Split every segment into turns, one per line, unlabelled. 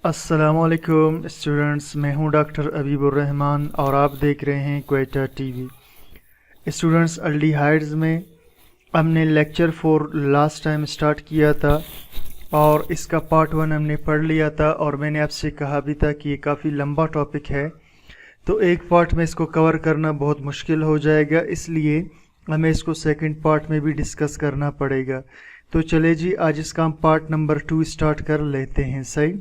अस्सलामुअलैकुम स्टूडेंट्स, मैं हूं डॉक्टर अबीबुर रहमान और आप देख रहे हैं क्वेटा टीवी। स्टूडेंट्स, अल्डिहाइड्स में हमने लेक्चर 4 लास्ट टाइम स्टार्ट किया था और इसका पार्ट 1 हमने पढ़ लिया था और मैंने आपसे कहा भी था कि ये काफ़ी लंबा टॉपिक है, तो एक पार्ट में इसको कवर करना बहुत मुश्किल हो जाएगा, इसलिए हमें इसको सेकंड पार्ट में भी डिस्कस करना पड़ेगा। तो चले जी, आज इसका हम पार्ट नंबर 2 स्टार्ट कर लेते हैं। सही,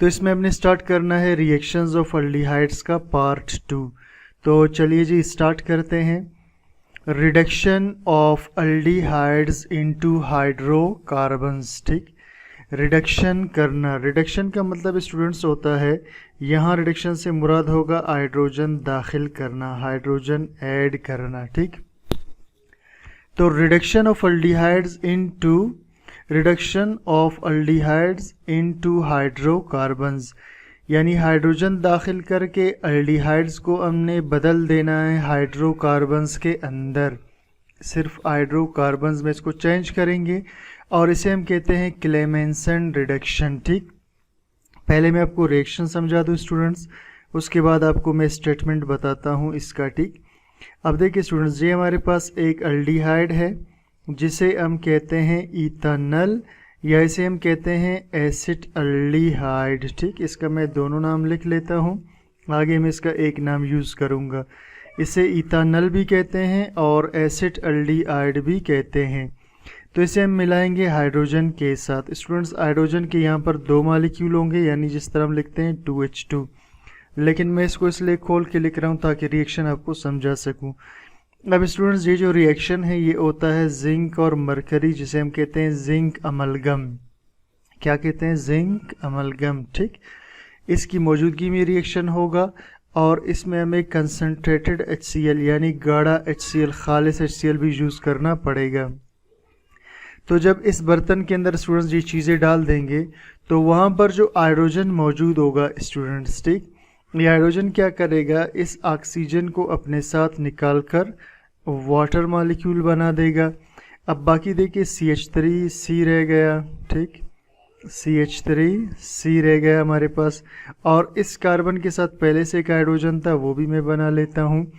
तो इसमें हमने स्टार्ट करना है रिएक्शंस ऑफ अल्डिहाइड्स का पार्ट 2। तो चलिए जी स्टार्ट करते हैं। Reduction of aldehydes into hydrocarbons. ठीक, रिडक्शन करना, रिडक्शन का मतलब स्टूडेंट्स होता है, यहाँ रिडक्शन से मुराद होगा हाइड्रोजन दाखिल करना, हाइड्रोजन ऐड करना। ठीक, तो reduction of aldehydes into hydrocarbons, यानी हाइड्रोजन दाखिल करके अल्डिहाइड्स को हमने बदल देना है हाइड्रोकार्बन्स के अंदर। सिर्फ हाइड्रोकार्बन्स में इसको चेंज करेंगे और इसे हम कहते हैं क्लेमेंसन रिडक्शन। ठीक, पहले मैं आपको रिएक्शन समझा दूं स्टूडेंट्स, उसके बाद आपको मैं स्टेटमेंट बताता हूं इसका। ठीक, अब देखिए स्टूडेंट्स, ये हमारे पास एक अल्डिहाइड है जिसे हम कहते हैं इथानल या इसे हम कहते हैं एसिड अल्डिहाइड। ठीक, इसका मैं दोनों नाम लिख लेता हूँ, आगे मैं इसका एक नाम यूज़ करूँगा। इसे इथानल भी कहते हैं और एसिड अल्डिहाइड भी कहते हैं। तो इसे हम मिलाएंगे हाइड्रोजन के साथ। स्टूडेंट्स, हाइड्रोजन के यहाँ पर 2 मॉलिक्यूल होंगे, यानी जिस तरह हम लिखते हैं 2H2, लेकिन मैं इसको इसलिए खोल के लिख रहा हूँ ताकि रिएक्शन आपको समझा सकूँ। अब स्टूडेंट्स, ये जो रिएक्शन है ये होता है जिंक और मरकरी, जिसे हम कहते हैं जिंक अमलगम। क्या कहते हैं? Zinc amalgam. ठीक, इसकी मौजूदगी में रिएक्शन होगा और इसमें हमें कंसनट्रेटेड HCl यानी गाढ़ा HCl, खालिस HCl भी यूज़ करना पड़ेगा। तो जब इस बर्तन के अंदर स्टूडेंट्स ये चीज़ें डाल देंगे तो वहाँ पर जो हाइड्रोजन मौजूद होगा स्टूडेंट्स, ठीक, ये हाइड्रोजन क्या करेगा, इस ऑक्सीजन को अपने साथ निकाल कर वाटर मॉलिक्यूल बना देगा। अब बाकी देखिए CH3C रह गया। ठीक, CH3C रह गया हमारे पास, और इस कार्बन के साथ पहले से एक हाइड्रोजन था वो भी मैं बना लेता हूँ।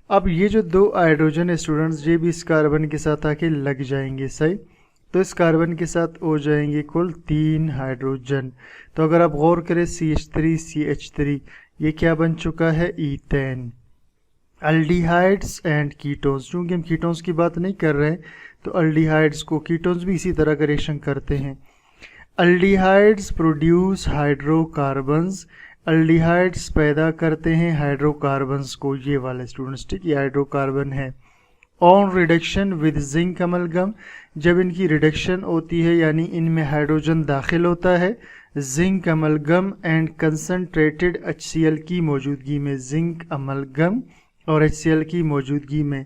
अब ये जो 2 हाइड्रोजन स्टूडेंट्स, ये भी इस कार्बन के साथ आके लग जाएंगे। सही, तो इस कार्बन के साथ हो जाएंगे कुल 3 हाइड्रोजन। तो अगर आप गौर करें CH3 CH3, ये क्या बन चुका है? ईथेन। अल्डिहाइड्स एंड कीटोन्स, चूंकि हम कीटोन्स की बात नहीं कर रहे हैं तो अल्डिहाइड्स को कीटोन्स भी इसी तरह का रिएक्शन करते हैं। अल्डिहाइड्स प्रोड्यूस हाइड्रोकार्बन्स, अल्डिहाइड्स पैदा करते हैं हाइड्रोकार्बन्स को, ये वाले स्टूडेंट्स। ठीक, ये हाइड्रोकार्बन है। On reduction with zinc amalgam, जब इनकी रिडक्शन होती है यानी इनमें हाइड्रोजन दाखिल होता है zinc amalgam and concentrated HCl की मौजूदगी में, जिंक अमलगम और HCl की मौजूदगी में,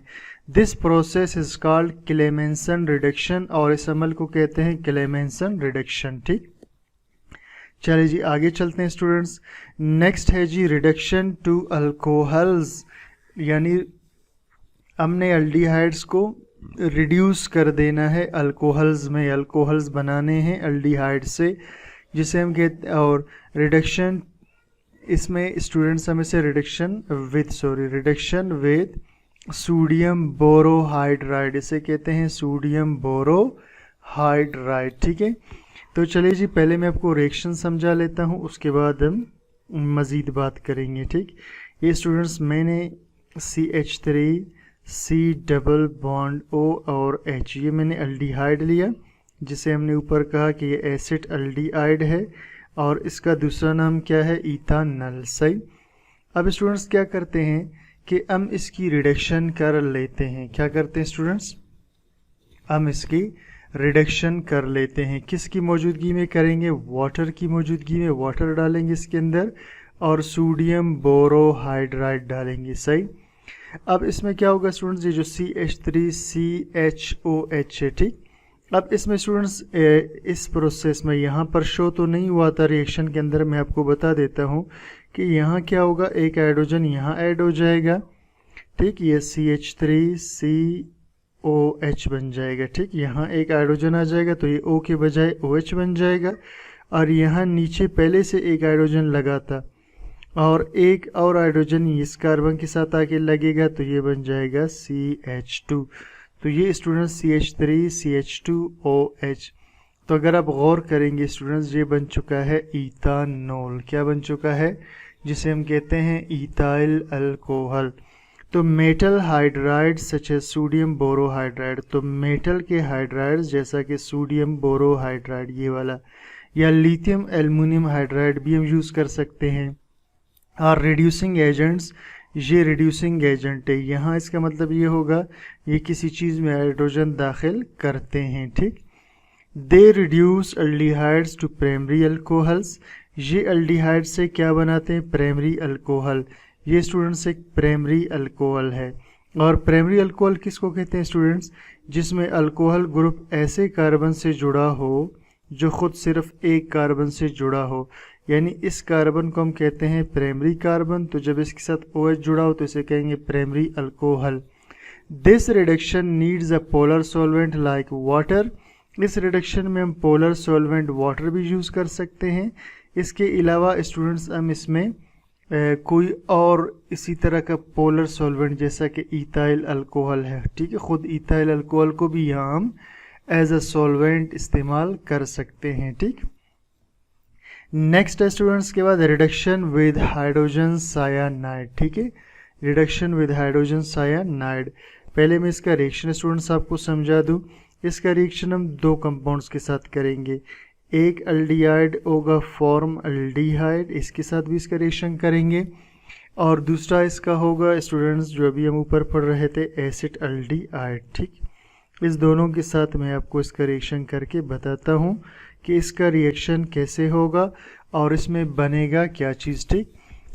this process is called Clemmensen reduction, और इस अमल को कहते हैं क्लेमेंसन रिडक्शन। ठीक, चलिए जी आगे चलते हैं स्टूडेंट्स। नेक्स्ट है जी रिडक्शन टू अल्कोहल्स, यानी हमने अल्डिहाइड्स को रिड्यूस कर देना है अल्कोहल्स में, अल्कोहल्स बनाने हैं अल्डिहाइड से, जिसे हम कहते, और रिडक्शन इसमें स्टूडेंट्स हम इसे रिडक्शन विद सोडियम बोरोहाइड्राइड, इसे कहते हैं सोडियम बोरोहाइड्राइड। ठीक है, तो चलिए जी पहले मैं आपको रिएक्शन समझा लेता हूँ, उसके बाद हम मज़ीद बात करेंगे। ठीक, ये स्टूडेंट्स मैंने CH3C डबल बॉन्ड O और H, ये मैंने अल्डिहाइड लिया जिसे हमने ऊपर कहा कि ये एसिड अल्डिहाइड है और इसका दूसरा नाम क्या है? इथानल। सही, अब स्टूडेंट्स क्या करते हैं कि हम इसकी रिडक्शन कर लेते हैं। क्या करते हैं स्टूडेंट्स? हम इसकी रिडक्शन कर लेते हैं। किसकी मौजूदगी में करेंगे? वाटर की मौजूदगी में, वाटर डालेंगे इसके अंदर और सोडियम बोरोहाइड्राइड डालेंगे। सही, अब इसमें क्या होगा स्टूडेंट्स, ये जो CH3CHOH है, ठीक, अब इसमें स्टूडेंट्स इस प्रोसेस में यहाँ पर शो तो नहीं हुआ था रिएक्शन के अंदर, मैं आपको बता देता हूँ कि यहाँ क्या होगा, एक हाइड्रोजन यहाँ ऐड हो जाएगा। ठीक, ये CH3COH बन जाएगा। ठीक, यहाँ एक हाइड्रोजन आ जाएगा तो ये O के बजाय OH बन जाएगा और यहाँ नीचे पहले से एक हाइड्रोजन लगा था और एक और हाइड्रोजन इस कार्बन के साथ आके लगेगा तो ये बन जाएगा CH2। तो ये स्टूडेंट्स CH3 CH2OH। तो अगर आप गौर करेंगे स्टूडेंट्स, ये बन चुका है इथानॉल। क्या बन चुका है? जिसे हम कहते हैं इथाइल अल्कोहल। तो मेटल हाइड्राइड सच है सोडियम बोरोहाइड्राइड, तो मेटल के हाइड्राइड जैसा कि सोडियम बोरोहाइड्राइड ये वाला, या लिथियम एल्युमिनियम हाइड्राइड भी हम यूज़ कर सकते हैं। और रिड्यूसिंग एजेंट्स, ये रिड्यूसिंग एजेंट है। यहाँ इसका मतलब ये होगा ये किसी चीज़ में हाइड्रोजन दाखिल करते हैं। ठीक, they reduce aldehydes to primary alcohols. ये अल्डिहाइड से क्या बनाते हैं? Primary alcohol. ये स्टूडेंट्स एक प्राइमरी अल्कोहल है। और प्राइमरी अल्कोहल किसको कहते हैं स्टूडेंट्स? जिसमें अल्कोहल ग्रुप ऐसे कार्बन से जुड़ा हो जो खुद सिर्फ एक कार्बन से जुड़ा हो, यानी इस कार्बन को हम कहते हैं प्राइमरी कार्बन। तो जब इसके साथ OH जुड़ा हो तो इसे कहेंगे primary alcohol. This reduction needs a polar solvent like water. इस रिडक्शन में हम पोलर सॉल्वेंट वाटर भी यूज़ कर सकते हैं। इसके अलावा स्टूडेंट्स हम इसमें कोई और इसी तरह का पोलर सॉल्वेंट जैसा कि इथाइल अल्कोहल है, ठीक है, खुद इथाइल अल्कोहल को भी यहाँ हम एज अ सॉल्वेंट इस्तेमाल कर सकते हैं। ठीक, नेक्स्ट है स्टूडेंट्स के बाद रिडक्शन विद हाइड्रोजन सायानाइड। ठीक है, रिडक्शन विद हाइड्रोजन सायानाइड। पहले मैं इसका रिएक्शन स्टूडेंट्स आपको समझा दूँ। इसका रिएक्शन हम दो कंपाउंड्स के साथ करेंगे। एक अल्डिहाइड होगा फॉर्म अल्डिहाइड, इसके साथ भी इसका रिएक्शन करेंगे। और दूसरा इसका होगा स्टूडेंट्स जो अभी हम ऊपर पढ़ रहे थे एसिड अल्डिहाइड। ठीक, इस दोनों के साथ मैं आपको इसका रिएक्शन करके बताता हूँ कि इसका रिएक्शन कैसे होगा और इसमें बनेगा क्या चीज़। ठीक,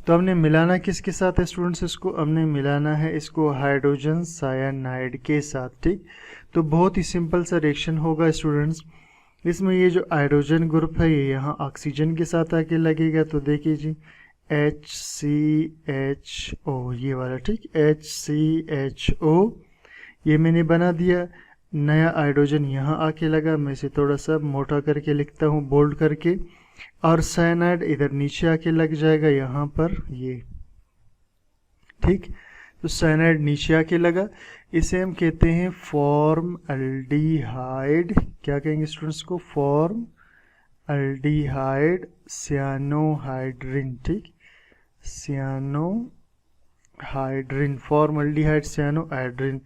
तो हमने मिलाना किसके साथ है स्टूडेंट्स? इसको हमने मिलाना है इसको हाइड्रोजन सायानाइड के साथ। ठीक, तो बहुत ही सिंपल सा रिएक्शन होगा स्टूडेंट्स। इसमें ये जो हाइड्रोजन ग्रुप है ये यहाँ ऑक्सीजन के साथ आके लगेगा। तो देखिए जी HCHO ये वाला, ठीक, HCHO ये मैंने बना दिया। नया हाइड्रोजन यहाँ आके लगा, मैं इसे थोड़ा सा मोटा करके लिखता हूँ बोल्ड करके। और साइनाइड इधर नीचे आके लग जाएगा यहाँ पर ये। ठीक, तो साइनाइड नीचे आके लगा, इसे हम कहते हैं फॉर्म अल्डिहाइड। क्या कहेंगे स्टूडेंट्स को? Form aldehyde cyanohydrin. ठीक, सियानोहाइड्रिन, फॉर्म अल्डिहाइड सियानोहाइड्रिन।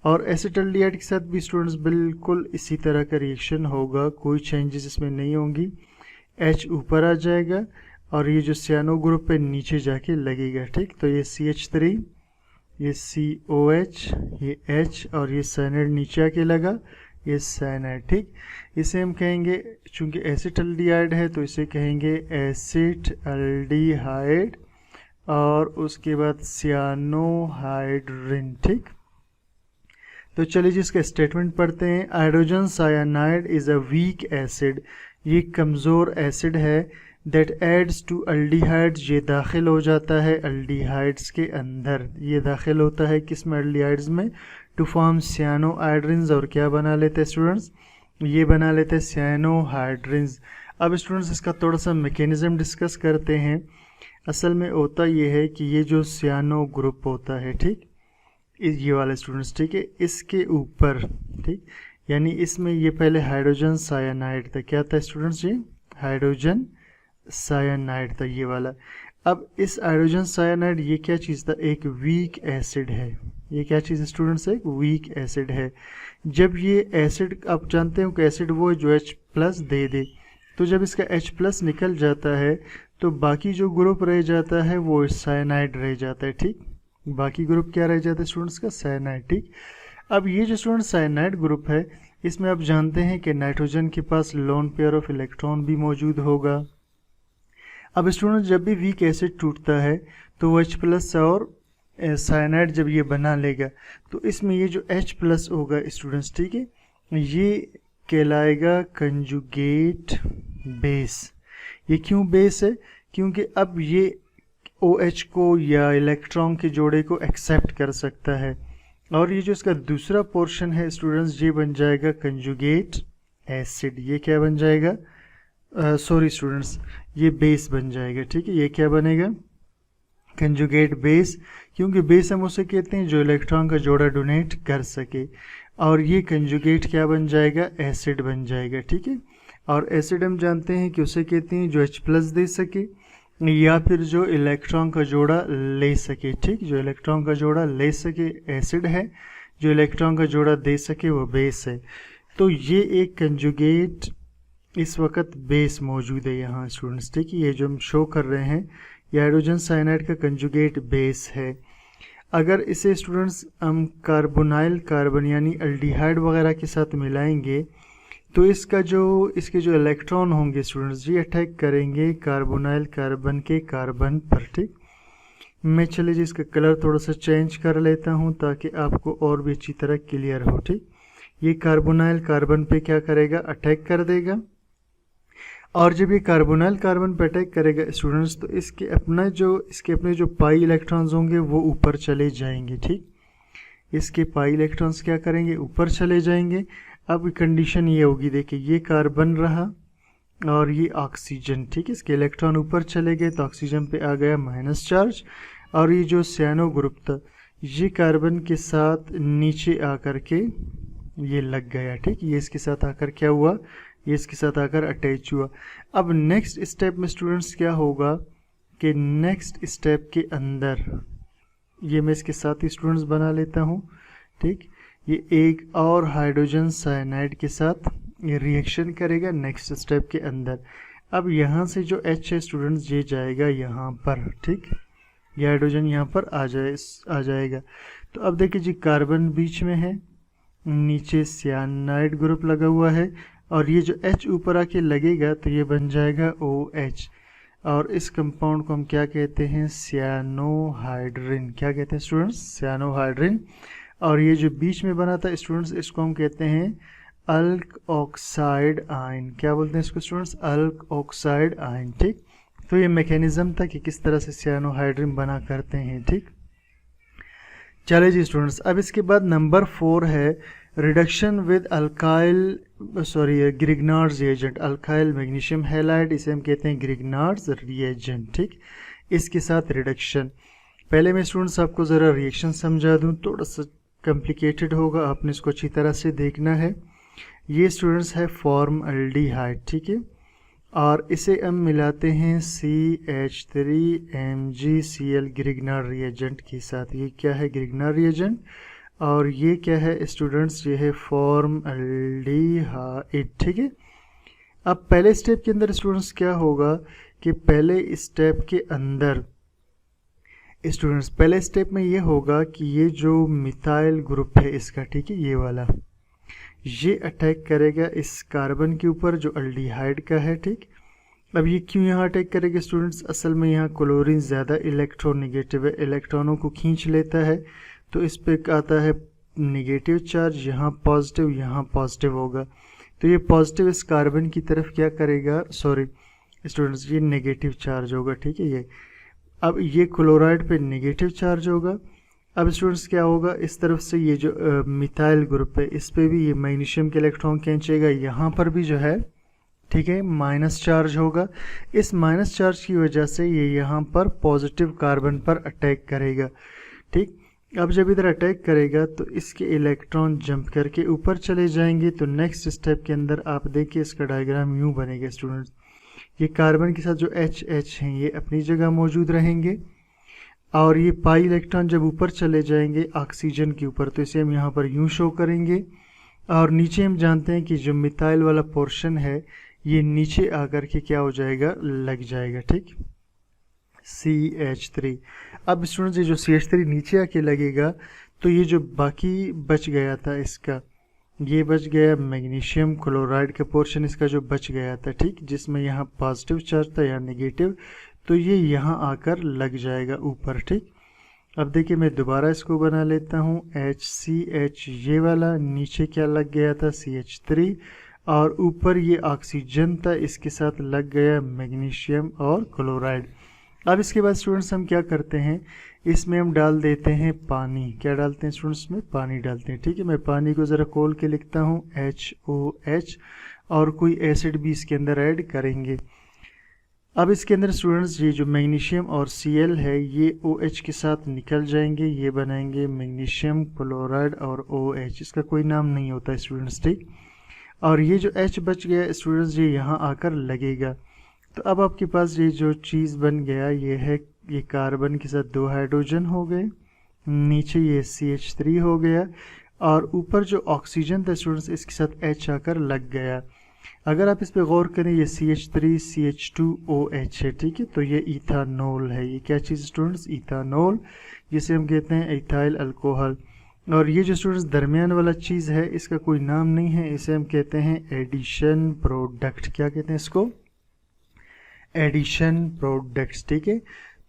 और एसिटल्डिहाइड के साथ भी स्टूडेंट्स बिल्कुल इसी तरह का रिएक्शन होगा, कोई चेंजेस इसमें नहीं होंगी। H ऊपर आ जाएगा और ये जो सियानो ग्रुप है नीचे जाके लगेगा। ठीक, तो ये CH3, ये COH, ये H और ये साइनाइड नीचे आके लगा, ये साइनाइड। ठीक, इसे हम कहेंगे, चूंकि एसिटल्डिहाइड है तो इसे कहेंगे एसिटल्डिहाइड और उसके बाद सियानोहाइड्रिन। ठीक, तो चलिए जिसका स्टेटमेंट पढ़ते हैं। Hydrogen cyanide is a weak acid, ये कमज़ोर एसिड है। दैट एड्स टू अल्डिहाइड्स, ये दाखिल हो जाता है अल्डिहाइड्स के अंदर। ये दाखिल होता है किस में? अल्डिहाइड्स में, टू फॉर्म सियानोहाइड्रिन्स। और क्या बना लेते हैं स्टूडेंट्स? ये बना लेते हैं सियानोहाइड्रिन्स। अब स्टूडेंट्स इसका थोड़ा सा मैकेनिज्म डिस्कस करते हैं। असल में होता ये है कि ये जो सियानो ग्रुप होता है, ठीक, ये वाला स्टूडेंट्स, ठीक है, इसके ऊपर, ठीक, यानी इसमें ये पहले हाइड्रोजन सायानाइड था। क्या था स्टूडेंट्स? ये हाइड्रोजन सायानाइड था ये वाला। अब इस हाइड्रोजन सायानाइड ये क्या चीज़ था? एक वीक एसिड है। ये क्या चीज़ स्टूडेंट्स? एक वीक एसिड है। जब ये एसिड, आप जानते हो कि एसिड वो है जो H+ दे दे, तो जब इसका H+ निकल जाता है तो बाकी जो ग्रुप रह जाता है वो सायानाइड रह जाता है। ठीक, बाकी ग्रुप क्या रह जाता है स्टूडेंट्स का? सायानाइड। ठीक, अब ये जो स्टूडेंट सायानाइड ग्रुप है इसमें आप जानते हैं कि नाइट्रोजन के पास लोन पेयर ऑफ इलेक्ट्रॉन भी मौजूद होगा। अब स्टूडेंट जब भी वीक एसिड टूटता है तो वो H+ और सायानाइड जब ये बना लेगा तो इसमें ये जो H+ होगा स्टूडेंट्स, ठीक है, ये कहलाएगा कंजुगेट बेस। ये क्यों बेस है? क्योंकि अब ये OH को या इलेक्ट्रॉन के जोड़े को एक्सेप्ट कर सकता है। और ये जो इसका दूसरा पोर्शन है स्टूडेंट्स, ये बन जाएगा कंजुगेट एसिड। ये क्या बन जाएगा? सॉरी स्टूडेंट्स, ये बेस बन जाएगा। ठीक है, ये क्या बनेगा, कंजुगेट बेस, क्योंकि बेस हम उसे कहते हैं जो इलेक्ट्रॉन का जोड़ा डोनेट कर सके। और ये कंजुगेट क्या बन जाएगा, एसिड बन जाएगा। ठीक है, और एसिड हम जानते हैं कि उसे कहते हैं जो H+ दे सके या फिर जो इलेक्ट्रॉन का जोड़ा ले सके। ठीक, जो इलेक्ट्रॉन का जोड़ा ले सके एसिड है, जो इलेक्ट्रॉन का जोड़ा दे सके वो बेस है। तो ये एक कंजुगेट इस वक्त बेस मौजूद है यहाँ स्टूडेंट्स। ठीक है, ये जो हम शो कर रहे हैं ये हाइड्रोजन साइनाइड का कंजुगेट बेस है। अगर इसे स्टूडेंट्स हम कार्बोनाइल कार्बन यानी अल्डिहाइड वगैरह के साथ मिलाएंगे तो इसके जो इलेक्ट्रॉन होंगे स्टूडेंट्स ये अटैक करेंगे कार्बोनाइल कार्बन के कार्बन पर। ठीक, मैं चलिए जी इसका कलर थोड़ा सा चेंज कर लेता हूँ ताकि आपको और भी अच्छी तरह क्लियर हो। ठीक, ये कार्बोनाइल कार्बन पे क्या करेगा, अटैक कर देगा। और जब ये कार्बोनाइल कार्बन पे अटैक करेगा स्टूडेंट्स तो इसके अपने जो पाई इलेक्ट्रॉन्स होंगे वो ऊपर चले जाएंगे। ठीक, इसके पाई इलेक्ट्रॉन्स क्या करेंगे, ऊपर चले जाएंगे। अब कंडीशन ये होगी, देखिए ये कार्बन रहा और ये ऑक्सीजन। ठीक है, इसके इलेक्ट्रॉन ऊपर चले गए तो ऑक्सीजन पे आ गया माइनस चार्ज। और ये जो सियानो ग्रुप था ये कार्बन के साथ नीचे आकर के ये लग गया। ठीक, ये इसके साथ आकर क्या हुआ, ये इसके साथ आकर अटैच हुआ। अब नेक्स्ट स्टेप में स्टूडेंट्स क्या होगा कि नेक्स्ट स्टेप के अंदर ये मैं इसके साथ ही स्टूडेंट्स बना लेता हूँ। ठीक, ये एक और हाइड्रोजन साइनाइड के साथ ये रिएक्शन करेगा नेक्स्ट स्टेप के अंदर। अब यहाँ से जो H है स्टूडेंट्स ये जाएगा यहाँ पर। ठीक, ये हाइड्रोजन यहाँ पर आ जाएगा। तो अब देखिए जी कार्बन बीच में है, नीचे सियानाइड ग्रुप लगा हुआ है और ये जो H ऊपर आके लगेगा तो ये बन जाएगा OH। और इस कंपाउंड को हम क्या कहते हैं, सियानोहाइड्रिन। क्या कहते हैं स्टूडेंट्स, सियानोहाइड्रिन। और ये जो बीच में बना था स्टूडेंट्स इसको हम कहते हैं अल्क ऑक्साइड आयन। क्या बोलते हैं इसको स्टूडेंट्स, अल्क ऑक्साइड आयन। ठीक, तो ये मैकेनिज्म था कि किस तरह से सियानोहाइड्रिन बना करते हैं। ठीक, चलिए जी स्टूडेंट्स, अब इसके बाद नंबर 4 है reduction with Grignard's reagent, alkyl magnesium halide, इसे हम कहते हैं ग्रिग्नार्ड्स रिएजेंट। ठीक, इसके साथ रिडक्शन। पहले मैं स्टूडेंट्स आपको ज़रा रिएक्शन समझा दूं, थोड़ा सा कॉम्प्लिकेटेड होगा, आपने इसको अच्छी तरह से देखना है। ये स्टूडेंट्स है फॉर्मल्डिहाइड। ठीक है, और इसे हम मिलाते हैं CH3MgCl ग्रिग्नार्ड रिएजेंट के साथ। ये क्या है, ग्रिग्नार्ड रिएजेंट। और ये क्या है स्टूडेंट्स, ये है फॉर्मल्डिहाइड। ठीक है, अब पहले स्टेप के अंदर स्टूडेंट्स क्या होगा कि पहले स्टेप के अंदर स्टूडेंट्स पहले स्टेप में ये होगा कि ये जो मिथाइल ग्रुप है इसका, ठीक है, ये वाला ये अटैक करेगा इस कार्बन के ऊपर जो अल्डिहाइड का है। ठीक, अब ये क्यों यहाँ अटैक करेगा स्टूडेंट्स, असल में यहाँ क्लोरीन ज़्यादा इलेक्ट्रोनेगेटिव है, इलेक्ट्रॉनों को खींच लेता है तो इस पे आता है नेगेटिव चार्ज, यहाँ पॉजिटिव होगा। तो ये पॉजिटिव इस कार्बन की तरफ क्या करेगा, सॉरी स्टूडेंट्स ये नेगेटिव चार्ज होगा। ठीक है, ये अब ये क्लोराइड पे नेगेटिव चार्ज होगा। अब स्टूडेंट्स क्या होगा, इस तरफ से ये जो मिथाइल ग्रुप है इस पे भी ये मैग्नीशियम के इलेक्ट्रॉन खींचेगा, यहाँ पर भी जो है ठीक है माइनस चार्ज होगा। इस माइनस चार्ज की वजह से ये यहाँ पर पॉजिटिव कार्बन पर अटैक करेगा। ठीक, अब जब इधर अटैक करेगा तो इसके इलेक्ट्रॉन जंप करके ऊपर चले जाएंगे। तो नेक्स्ट स्टेप के अंदर आप देखिए इसका डायग्राम यूँ बनेगा स्टूडेंट्स, ये कार्बन के साथ जो H हैं ये अपनी जगह मौजूद रहेंगे और ये पाई इलेक्ट्रॉन जब ऊपर चले जाएंगे ऑक्सीजन के ऊपर तो इसे हम यहाँ पर यूँ शो करेंगे। और नीचे हम जानते हैं कि जो मिथाइल वाला पोर्शन है ये नीचे आकर के क्या हो जाएगा, लग जाएगा। ठीक, CH3। अब स्टूडेंट्स ये जो CH3 नीचे आके लगेगा तो ये जो बाकी बच गया था इसका, ये बच गया मैग्नीशियम क्लोराइड का पोर्शन इसका जो बच गया था, ठीक, जिसमें यहाँ पॉजिटिव चार्ज था यहाँ नेगेटिव, तो ये यहाँ आकर लग जाएगा ऊपर। ठीक, अब देखिए मैं दोबारा इसको बना लेता हूँ HCH, ये वाला नीचे क्या लग गया था CH3 और ऊपर ये ऑक्सीजन था इसके साथ लग गया मैग्नीशियम और क्लोराइड। अब इसके बाद स्टूडेंट्स हम क्या करते हैं, इसमें हम डाल देते हैं पानी। क्या डालते हैं स्टूडेंट्स, में पानी डालते हैं। ठीक है, मैं पानी को ज़रा खोल के लिखता हूँ HOH और कोई एसिड भी इसके अंदर ऐड करेंगे। अब इसके अंदर स्टूडेंट्स ये जो मैग्नीशियम और Cl है ये OH के साथ निकल जाएंगे, ये बनाएंगे मैग्नीशियम क्लोराइड और OH। इसका कोई नाम नहीं होता स्टूडेंट्स, ठीक। और ये जो H बच गया स्टूडेंट्स ये यहाँ आकर लगेगा। तो अब आपके पास ये जो चीज़ बन गया ये है, ये कार्बन के साथ 2 हाइड्रोजन हो गए, नीचे ये CH3 हो गया और ऊपर जो ऑक्सीजन था स्टूडेंट्स इसके साथ H आकर लग गया। अगर आप इस पे गौर करें ये CH3 CH2OH है, ठीक है। तो ये इथानोल है। ये क्या चीज़ स्टूडेंट्स? इथानोल, जिसे हम कहते हैं इथाइल अल्कोहल। और ये जो स्टूडेंट्स दरमियान वाला चीज़ है इसका कोई नाम नहीं है, इसे हम कहते हैं एडिशन प्रोडक्ट। क्या कहते हैं इसको? एडिशन प्रोडक्ट्स, ठीक है।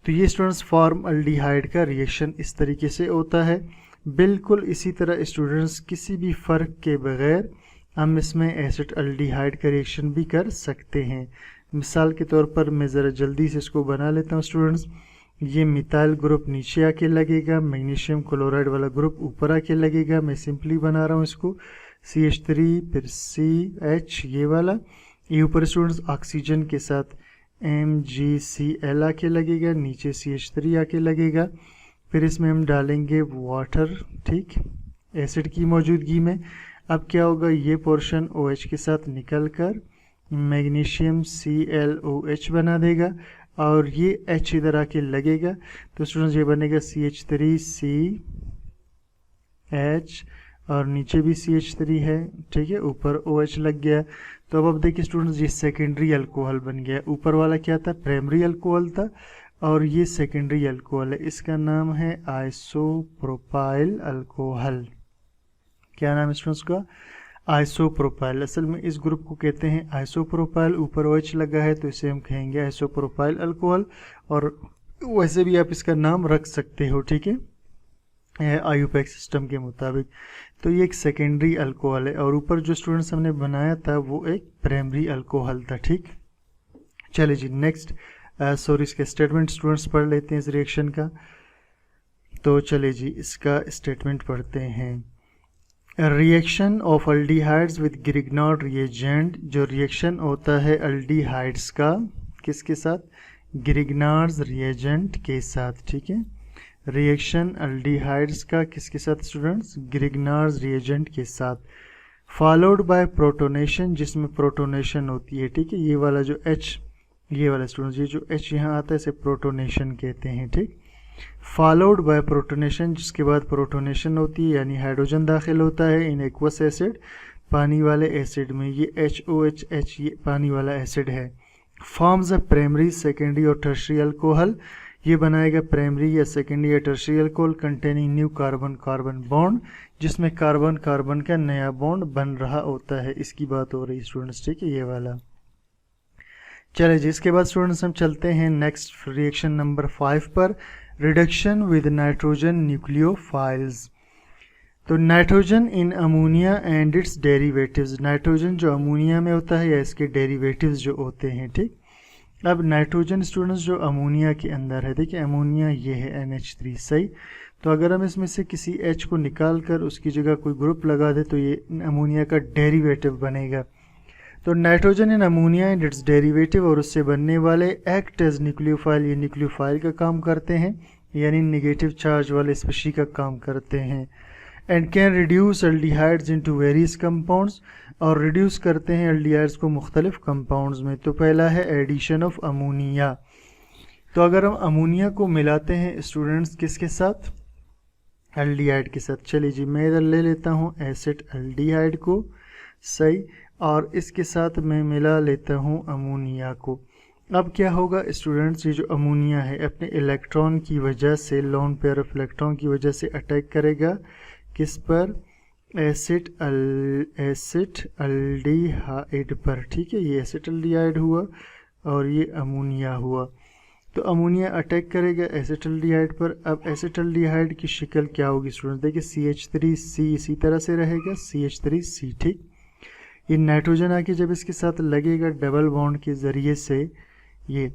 तो ये स्टूडेंट्स फॉर्मल्डिहाइड का रिएक्शन इस तरीके से होता है। बिल्कुल इसी तरह स्टूडेंट्स किसी भी फ़र्क के बगैर हम इसमें एसिटल्डिहाइड का रिएक्शन भी कर सकते हैं। मिसाल के तौर पर मैं ज़रा जल्दी से इसको बना लेता हूँ स्टूडेंट्स। ये मिथाइल ग्रुप नीचे आके लगेगा, मैग्नीशियम क्लोराइड वाला ग्रुप ऊपर आके लगेगा। मैं सिंपली बना रहा हूँ इसको, CH3 फिर CH ये वाला, ये ऊपर स्टूडेंट्स ऑक्सीजन के साथ MgCl आके लगेगा, नीचे CH3 आके लगेगा। फिर इसमें हम डालेंगे वाटर, ठीक, एसिड की मौजूदगी में। अब क्या होगा, ये पोर्शन OH के साथ निकलकर मैग्नीशियम ClOH बना देगा और ये H इधर आके लगेगा। तो स्टूडेंट्स ये बनेगा CH3CH और नीचे भी CH3 है, ठीक है, ऊपर OH लग गया। तो अब देखिए स्टूडेंट्स ये सेकेंडरी अल्कोहल बन गया। ऊपर वाला क्या था? प्राइमरी अल्कोहल था और ये सेकेंडरी अल्कोहल है। इसका नाम है आइसोप्रोपाइल अल्कोहल। क्या नाम है स्टूडेंट्स का? आइसोप्रोपाइल। असल में इस ग्रुप को कहते हैं आइसोप्रोपाइल। ऊपर OH लगा है तो इसे हम कहेंगे आइसोप्रोपाइल अल्कोहल। और वैसे भी आप इसका नाम रख सकते हो, ठीक है, IUPAC सिस्टम के मुताबिक। तो ये एक सेकेंडरी अल्कोहल है और ऊपर जो स्टूडेंट्स हमने बनाया था वो एक प्राइमरी अल्कोहल था, ठीक। चलिए जी नेक्स्ट सॉरी इसका स्टेटमेंट स्टूडेंट्स पढ़ लेते हैं इस रिएक्शन का। तो चलिए जी इसका स्टेटमेंट पढ़ते हैं। Reaction of aldehydes with Grignard reagent, जो रिएक्शन होता है अल्डिहाइड्स का किसके साथ? ग्रिग्नार्ड रिएजेंट के साथ, ठीक है। रिएक्शन अल्डिहाइड्स का किसके साथ स्टूडेंट्स? ग्रिग्नार्ड रिएजेंट के साथ। फॉलोड बाय प्रोटोनेशन, जिसमें प्रोटोनेशन होती है, ठीक है। ये वाला जो H, ये वाला स्टूडेंट्स ये जो H यहाँ आता है इसे प्रोटोनेशन कहते हैं, ठीक। फॉलोड बाय प्रोटोनेशन, जिसके बाद प्रोटोनेशन होती है यानी हाइड्रोजन दाखिल होता है इन एक्वस एसिड, पानी वाले एसिड में। ये HOH ये पानी वाला एसिड है। फॉर्म्स अ प्राइमरी, सेकेंडरी और टर्शियरी अल्कोहल, ये बनाएगा प्राइमरी या सेकेंडरी या tertiary alcohol containing new carbon carbon bond, जिसमें कार्बन कार्बन का नया बॉन्ड बन रहा होता है। इसकी बात हो रही है स्टूडेंट्स, ठीक है, ये वाला। चलिए जी इसके बाद स्टूडेंट्स हम चलते हैं नेक्स्ट रिएक्शन नंबर 5 पर, रिडक्शन विद नाइट्रोजन न्यूक्लियोफाइल्स। तो nitrogen in ammonia and its derivatives, nitrogen जो अमोनिया में होता है या इसके डेरिवेटिव्स जो होते हैं, ठीक। अब नाइट्रोजन स्टूडेंट्स जो अमोनिया के अंदर है, देखिए अमोनिया ये है NH3, सही। तो अगर हम इसमें से किसी H को निकाल कर उसकी जगह कोई ग्रुप लगा दे तो ये अमोनिया का डेरिवेटिव बनेगा। तो nitrogen in ammonia and it's derivative और उससे बनने वाले एक्ट एज न्यूक्लियोफाइल, ये न्यूक्लियोफाइल का काम करते हैं यानी नेगेटिव चार्ज वाले स्पेशी का काम करते हैं। And can reduce aldehydes into various compounds, और रिड्यूस करते हैं एल्डिहाइड्स को मुख्तलिफ कंपाउंड्स में। तो पहला है एडिशन ऑफ अमोनिया। तो अगर हम अमोनिया को मिलाते हैं स्टूडेंट्स किसके साथ? एल्डिहाइड के साथ। चलिए जी मैं इधर ले लेता हूँ एसिड एल्डिहाइड को, सही, और इसके साथ मैं मिला लेता हूँ अमोनिया को। अब क्या होगा स्टूडेंट्स, ये जो अमोनिया है अपने इलेक्ट्रॉन की वजह से, लोन पेयर ऑफ इलेक्ट्रॉन की वजह से अटैक करेगा किस पर? एसिड एल्डिहाइड पर, ठीक है। ये एसिड एल्डिहाइड हुआ और ये अमोनिया हुआ। तो अमोनिया अटैक करेगा एसिटल्डिहाइड पर। अब एसिटल्डिहाइड की शक्ल क्या होगी स्टूडेंट्स? देखिए CH3C इसी तरह से रहेगा, CH3C, ठीक। ये नाइट्रोजन आके जब इसके साथ लगेगा डबल बॉन्ड के ज़रिए से, ये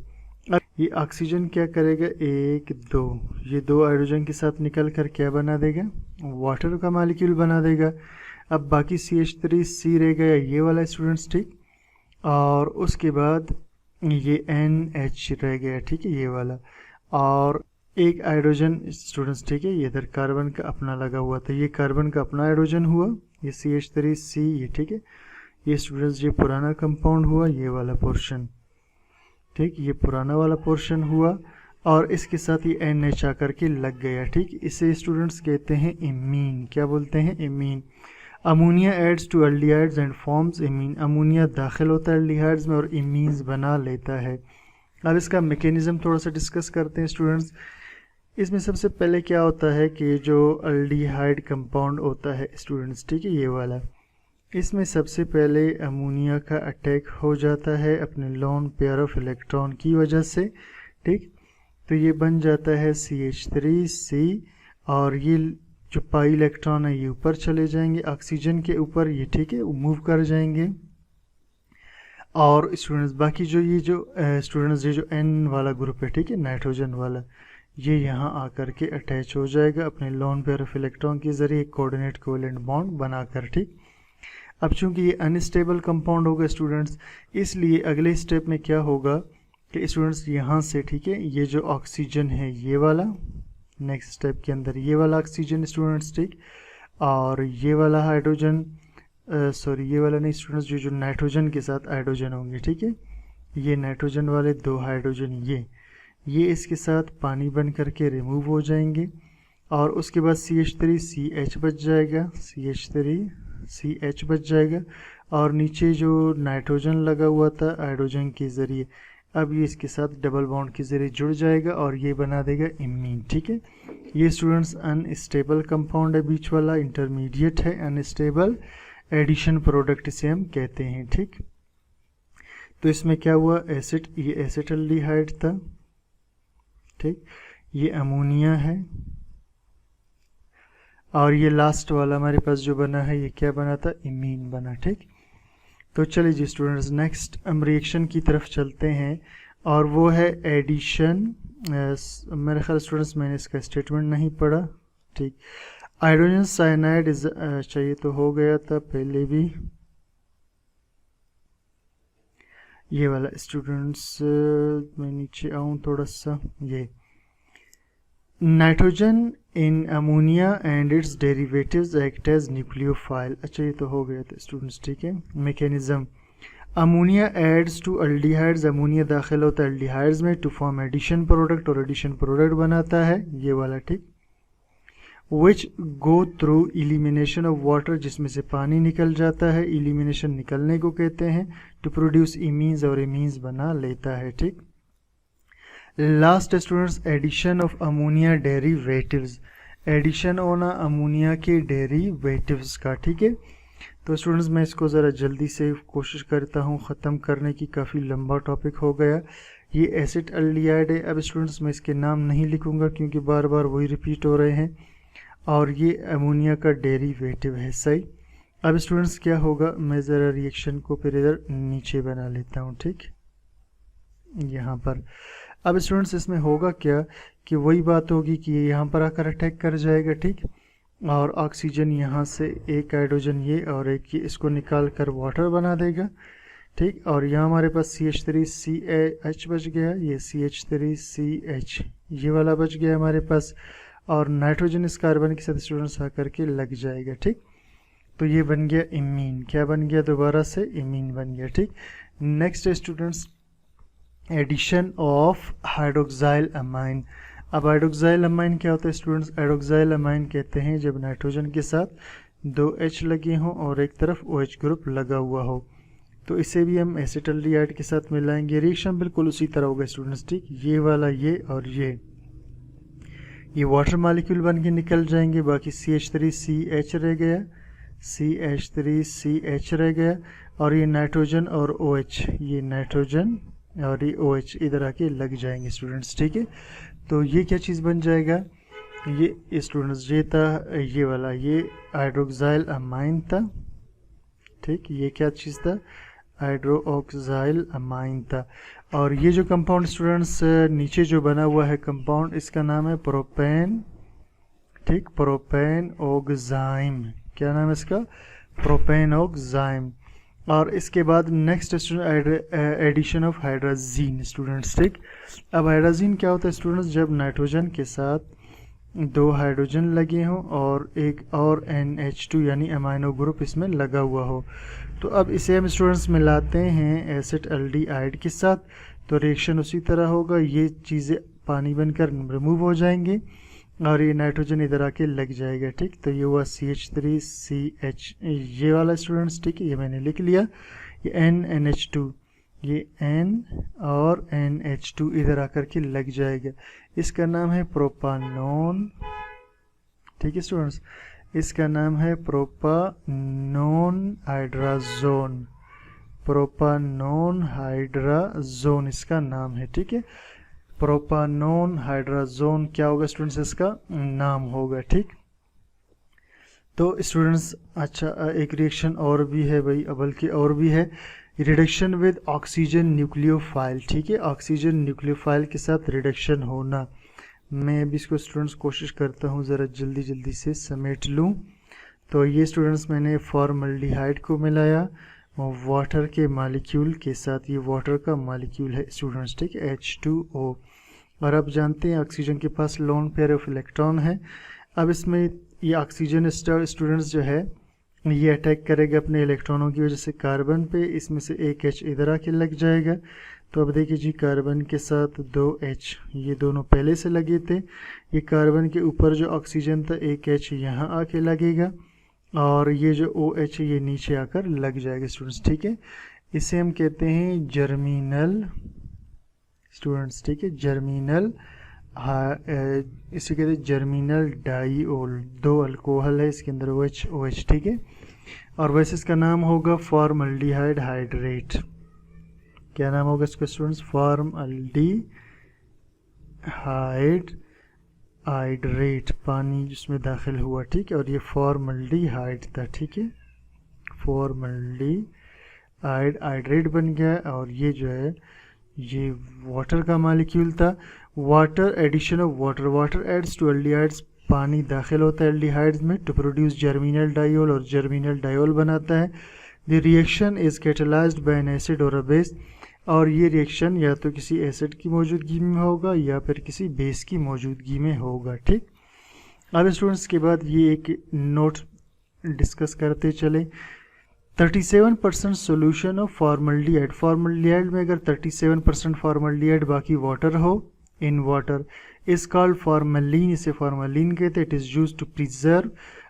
ऑक्सीजन क्या करेगा? 1 2, ये 2 हाइड्रोजन के साथ निकल कर क्या बना देगा? वाटर का मालिक्यूल बना देगा। अब बाकी CH3C रहेगा ये वाला स्टूडेंट्स, ठीक। और उसके बाद ये NH रह गया, ठीक है, ये वाला, और एक हाइड्रोजन स्टूडेंट्स, ठीक है, ये इधर कार्बन का अपना लगा हुआ था, ये कार्बन का अपना हाइड्रोजन हुआ, ये CH3C, ये ठीक है, ये स्टूडेंट्स ये पुराना कंपाउंड हुआ, ये वाला पोर्शन, ठीक, ये पुराना वाला पोर्शन हुआ, और इसके साथ ये NH आकर के लग गया, ठीक। इसे स्टूडेंट्स कहते हैं इमीन, क्या बोलते हैं, imine. Ammonia adds to aldehydes and forms imine, ammonia दाखिल होता है एल्डिहाइड्स में और इमीन्स बना लेता है। अब इसका मैकेनिज्म थोड़ा सा डिस्कस करते हैं स्टूडेंट्स। इसमें सबसे पहले क्या होता है कि जो एल्डिहाइड कंपाउंड होता है स्टूडेंट्स, ठीक है, ये वाला, इसमें सबसे पहले अमोनिया का अटैक हो जाता है अपने लोन पेयर ऑफ इलेक्ट्रॉन की वजह से, ठीक। तो ये बन जाता है CH3C, और ये जो पाई इलेक्ट्रॉन है ये ऊपर चले जाएंगे ऑक्सीजन के ऊपर, ये ठीक है, मूव कर जाएंगे। और स्टूडेंट्स बाकी जो ये जो स्टूडेंट्स ये जो N वाला ग्रुप है, ठीक है, नाइट्रोजन वाला, ये यहाँ आकर के अटैच हो जाएगा अपने लोन पेयर ऑफ इलेक्ट्रॉन के ज़रिए कोऑर्डिनेट कोवेलेंट बॉन्ड बनाकर, ठीक। अब चूंकि ये अनस्टेबल कंपाउंड होगा स्टूडेंट्स, इसलिए अगले स्टेप में क्या होगा कि स्टूडेंट्स यहाँ से, ठीक है, ये जो ऑक्सीजन है ये वाला, नेक्स्ट स्टेप के अंदर ये वाला ऑक्सीजन स्टूडेंट्स, ठीक, और ये वाला हाइड्रोजन, सॉरी ये वाला नहीं स्टूडेंट्स, जो नाइट्रोजन के साथ हाइड्रोजन होंगे, ठीक है, ये नाइट्रोजन वाले दो हाइड्रोजन ये इसके साथ पानी बन करके रिमूव हो जाएंगे, और उसके बाद CH3CH बच जाएगा, CH3CH बच जाएगा, और नीचे जो नाइट्रोजन लगा हुआ था हाइड्रोजन के ज़रिए, अब ये इसके साथ डबल बॉन्ड के ज़रिए जुड़ जाएगा और ये बना देगा इमीन, ठीक है। ये स्टूडेंट्स अनस्टेबल कंपाउंड है, बीच वाला इंटरमीडिएट है, अनस्टेबल एडिशन प्रोडक्ट इसे हम कहते हैं, ठीक। तो इसमें क्या हुआ, एसिड, ये एसिटल्डिहाइड था, ठीक, ये अमोनिया है, और ये लास्ट वाला हमारे पास जो बना है ये क्या बना था, इमीन बना, ठीक। तो चलिए जी स्टूडेंट्स नेक्स्ट हम रिएक्शन की तरफ चलते हैं, और वो है एडिशन। मेरे ख्याल स्टूडेंट्स मैंने इसका स्टेटमेंट नहीं पढ़ा, ठीक। हाइड्रोजन साइनाइड इज, चाहिए तो हो गया था पहले भी, ये वाला स्टूडेंट्स, मैं नीचे आऊँ थोड़ा सा, ये nitrogen in ammonia and its derivatives act as nucleophile, अच्छा ये तो हो गया था स्टूडेंट्स, ठीक है। Mechanism, ammonia adds to aldehydes, ammonia दाखिल होता है एल्डिहाइड्स में टू फॉर्म एडिशन प्रोडक्ट, और एडिशन प्रोडक्ट बनाता है ये वाला, ठीक। Which go through elimination of water, जिसमें से पानी निकल जाता है, इलिमिनेशन निकलने को कहते हैं, टू प्रोड्यूस इमीन्स, और इमीन्स बना लेता है, ठीक। Last students addition of ammonia derivatives, addition होना अमोनिया के डेरिवेटिव्स का, ठीक है। तो स्टूडेंट्स मैं इसको ज़रा जल्दी से कोशिश करता हूँ ख़त्म करने की, काफ़ी लंबा टॉपिक हो गया। ये एसिड एल्डिहाइड है। अब स्टूडेंट्स मैं इसके नाम नहीं लिखूँगा क्योंकि बार बार वही रिपीट हो रहे हैं, और ये अमोनिया का डेरिवेटिव है, सही। अब स्टूडेंट्स क्या होगा, मैं ज़रा रिएक्शन को फिर इधर नीचे बना लेता हूँ, ठीक, यहाँ पर। अब स्टूडेंट्स इसमें होगा क्या कि वही बात होगी कि ये यहाँ पर आकर अटैक कर जाएगा, ठीक, और ऑक्सीजन यहाँ से एक हाइड्रोजन ये और एक ये, इसको निकाल कर वाटर बना देगा, ठीक। और यहाँ हमारे पास CH3CH बच गया, ये CH3CH ये वाला बच गया हमारे पास, और नाइट्रोजन इस कार्बन के साथ स्टूडेंट्स आकर के लग जाएगा, ठीक। तो ये बन गया इमीन, क्या बन गया, दोबारा से इमीन बन गया, ठीक। Next students addition of hydroxyl amine. अब हाइड्रोक्साइल अमाइन क्या होता है स्टूडेंट्स, हाइड्रोक्साइल अमाइन कहते हैं जब नाइट्रोजन के साथ 2 H लगे हों और एक तरफ OH ग्रुप लगा हुआ हो, तो इसे भी हम एसिटल्डिहाइड के साथ मिलाएंगे। रिएक्शन बिल्कुल उसी तरह होगा स्टूडेंट्स, ठीक। ये वाला ये और ये वाटर मॉलिक्यूल बन के निकल जाएंगे, बाकी CH3CH रह गया, CH3CH रह गया, और ये नाइट्रोजन और OH, ये नाइट्रोजन और ये OH इधर आके लग जाएंगे स्टूडेंट्स, ठीक है। तो ये क्या चीज़ बन जाएगा, ये स्टूडेंट्स ये था, ये वाला ये हाइड्रोक्साइल अमाइन था, ठीक। ये क्या चीज़ था, हाइड्रोक्साइल अमाइन था। और ये जो कंपाउंड स्टूडेंट्स नीचे जो बना हुआ है कंपाउंड, इसका नाम है प्रोपेन, ठीक, प्रोपेन ऑक्साइम। क्या नाम है इसका, प्रोपेन ऑक्साइम। और इसके बाद next addition of hydrazine students, ठीक। अब हाइड्रोजीन क्या होता है स्टूडेंट्स, जब नाइट्रोजन के साथ 2 हाइड्रोजन लगे हों और एक और NH2 यानी अमाइनो ग्रुप इसमें लगा हुआ हो, तो अब इसे हम स्टूडेंट्स मिलाते हैं एसिटल्डिहाइड के साथ, तो रिएक्शन उसी तरह होगा, ये चीज़ें पानी बनकर रिमूव हो जाएंगे और ये नाइट्रोजन इधर आके लग जाएगा, ठीक। तो ये हुआ CH3CH ये वाला स्टूडेंट्स, ठीक है, ये मैंने लिख लिया। ये NH2, ये N और NH2 इधर आकर के लग जाएगा, इसका नाम है प्रोपानोन, ठीक है स्टूडेंट्स, इसका नाम है प्रोपानोन हाइड्राजोन, प्रोपानोन हाइड्राजोन इसका नाम है, ठीक है। प्रोपानोन हाइड्राजोन क्या होगा स्टूडेंट्स, इसका नाम होगा, ठीक। तो स्टूडेंट्स अच्छा एक रिएक्शन और भी है भाई, बल्कि और भी है, रिडक्शन विद ऑक्सीजन न्यूक्लियोफाइल, ठीक है, ऑक्सीजन न्यूक्लियोफाइल के साथ रिडक्शन होना। मैं भी इसको स्टूडेंट्स कोशिश करता हूँ ज़रा जल्दी जल्दी से समेट लूँ। तो ये स्टूडेंट्स मैंने फॉर्मल्डिहाइड को मिलाया वाटर के मालिक्यूल के साथ, ये वाटर का मालिक्यूल है स्टूडेंट्स, ठीक है, H2O। और अब जानते हैं ऑक्सीजन के पास लोन पेयर ऑफ इलेक्ट्रॉन है। अब इसमें ये ऑक्सीजन स्टूडेंट्स जो है ये अटैक करेगा अपने इलेक्ट्रॉनों की वजह से कार्बन पे, इसमें से एक H इधर आके लग जाएगा। तो अब देखिए जी, कार्बन के साथ 2 H, ये दोनों पहले से लगे थे, ये कार्बन के ऊपर जो ऑक्सीजन था एक H यहाँ आके लगेगा और ये जो OH है ये नीचे आकर लग जाएगा स्टूडेंट्स, ठीक है। इसे हम कहते हैं जर्मिनल स्टूडेंट्स, ठीक है, जर्मिनल, इसे कहते हैं जर्मिनल डाइओल, 2 अल्कोहल है इसके अंदर OH, ठीक है। और वैसे इसका नाम होगा फॉर्मल्डिहाइड हाइड्रेट, क्या नाम होगा इसका स्टूडेंट्स, फॉर्मल्डिहाइड, पानी जिसमें दाखिल हुआ, ठीक है, और ये फॉर्मल्डिहाइड था, ठीक है, फॉर्मल्डिहाइड हाइड्रेट बन गया। और ये जो है ये वाटर का मालिक्यूल था, water addition of water adds to aldehydes, पानी दाखिल होता है एल्डिहाइड्स में टू प्रोड्यूस जर्मिनल डाइओल, और जर्मिनल डाइओल बनाता है। The reaction is catalysed by an acid और अ बेस, और ये रिएक्शन या तो किसी एसिड की मौजूदगी में होगा या फिर किसी बेस की मौजूदगी में होगा, ठीक। अब स्टूडेंट्स के बाद ये एक नोट डिस्कस करते चले, 37% सोल्यूशन ऑफ फॉर्मल्डिहाइड, फॉर्मल्डिहाइड में अगर 37% फॉर्मल्डिहाइड बाकी वाटर हो, in water is called formalin, इसे फॉर्मलिन कहते हैं। It is use to preserve,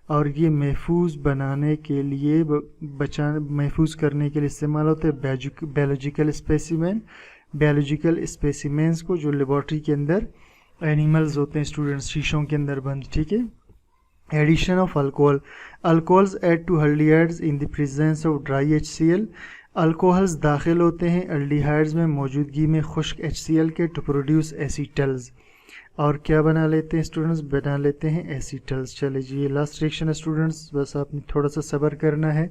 और ये महफूज बनाने के लिए महफूज करने के लिए इस्तेमाल होते हैं बायोलॉजिकल स्पेसिमेंस को, जो लेबॉर्ट्री के अंदर एनिमल्स होते हैं स्टूडेंट्स, शीशों के अंदर बंद, ठीक है। Addition of alcohol, alcohols add to aldehydes in the presence of dry HCl, alcohols दाखिल होते हैं एल्डिहाइड्स में मौजूदगी में खुश्क HCl के टू प्रोड्यूस एसीटल्स, और क्या बना लेते हैं स्टूडेंट्स, बना लेते हैं एसीटल्स। चले जी, ये लास्ट रिएक्शन है स्टूडेंट्स, बस आपने थोड़ा सा सब्र करना है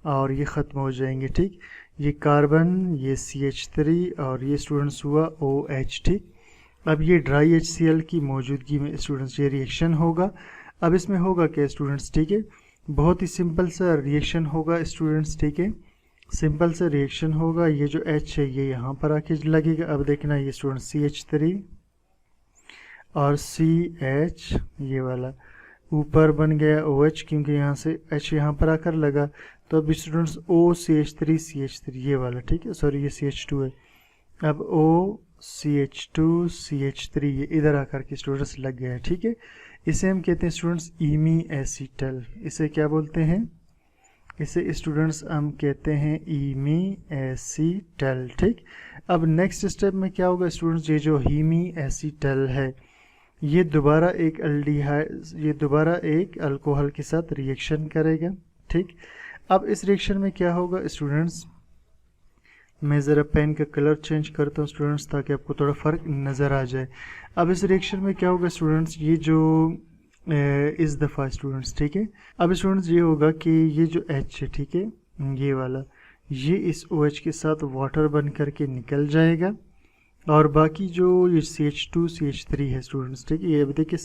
और ये ख़त्म हो जाएंगे, ठीक। ये कार्बन, ये CH3 और ये स्टूडेंट्स हुआ OH, ठीक। अब ये ड्राई HCl की मौजूदगी में स्टूडेंट्स ये रिएक्शन होगा। अब इसमें होगा क्या स्टूडेंट्स, ठीक है, बहुत ही सिंपल सा रिएक्शन होगा स्टूडेंट्स, ठीक है, सिंपल सा रिएक्शन होगा। ये जो H है ये यहाँ पर आके लगेगा। अब देखना ये स्टूडेंट्स CH3 और CH ये वाला ऊपर बन गया OH, क्योंकि यहाँ से H यहाँ पर आकर लगा, तो अब स्टूडेंट्स OCH3 ये वाला, ठीक है, सॉरी ये CH2 है। अब OCH2CH3 ये इधर आकर के स्टूडेंट्स लग गया है, ठीक है। इसे हम कहते हैं स्टूडेंट्स ईमी एसीटल, इसे क्या बोलते हैं, इसे स्टूडेंट्स हम कहते हैं ईमी एसीटल, ठीक। अब नेक्स्ट स्टेप में क्या होगा स्टूडेंट्स, ये जो हीमी एसीटल है ये दोबारा एक अल्कोहल के साथ रिएक्शन करेगा, ठीक। अब इस रिएक्शन में क्या होगा स्टूडेंट्स, मैं ज़रा पेन का कलर चेंज करता हूँ स्टूडेंट्स ताकि आपको थोड़ा फ़र्क नज़र आ जाए। अब इस रिएक्शन में क्या होगा स्टूडेंट्स, ये जो इस दफ़ा स्टूडेंट्स, ठीक है, अब स्टूडेंट्स ये होगा कि ये जो H है, ठीक है, ये वाला, ये इस OH के साथ वाटर बन करके निकल जाएगा, और बाकी जो ये CH2 CH3 है स्टूडेंट्स, ठीक है, ये अभी देखिए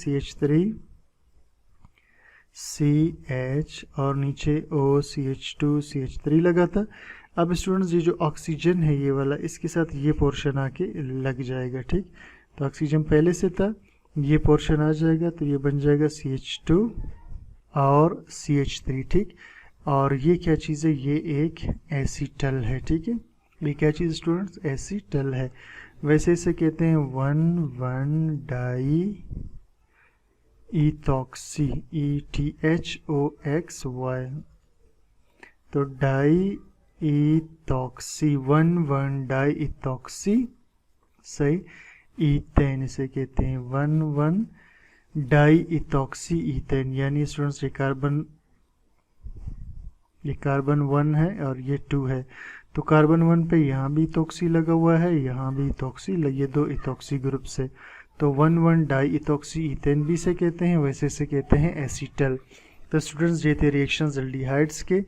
CH और नीचे OCH2CH3 लगा था। अब स्टूडेंट्स ये जो ऑक्सीजन है ये वाला, इसके साथ ये पोर्शन आके लग जाएगा, ठीक। तो ऑक्सीजन पहले से था, ये पोर्शन आ जाएगा तो ये बन जाएगा CH2 और CH3, ठीक। और ये क्या चीज़ है, ये एक एसीटल है, ठीक है। ये क्या चीज़ स्टूडेंट्स, एसीटल है। वैसे इसे कहते हैं 1,1-डाई इथॉक्सी, ETHOXY। तो डाई इथॉक्सी, 1,1-डाई सही ईथेन इसे कहते हैं, 1,1-डाई इथॉक्सी ईथेन। यानी स्टूडेंट्स ये कार्बन 1 है और ये 2 है। तो कार्बन 1 पे यहाँ भी इथॉक्सी लगा हुआ है, यहाँ भी इथॉक्सी, ये दो इथॉक्सी ग्रुप से। तो 1,1-डाई इथॉक्सी ईथेन भी से कहते हैं, वैसे से कहते हैं एसीटल। तो स्टूडेंट्स ये थे रिएक्शंस एल्डिहाइड्स के,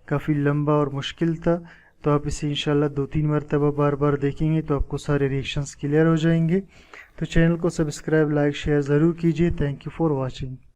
काफ़ी लंबा और मुश्किल था। तो आप इसे इंशाल्लाह 2-3 मरतबा बार बार देखेंगे तो आपको सारे रिएक्शंस क्लियर हो जाएंगे। तो चैनल को सब्सक्राइब, लाइक, शेयर ज़रूर कीजिए। Thank you for watching.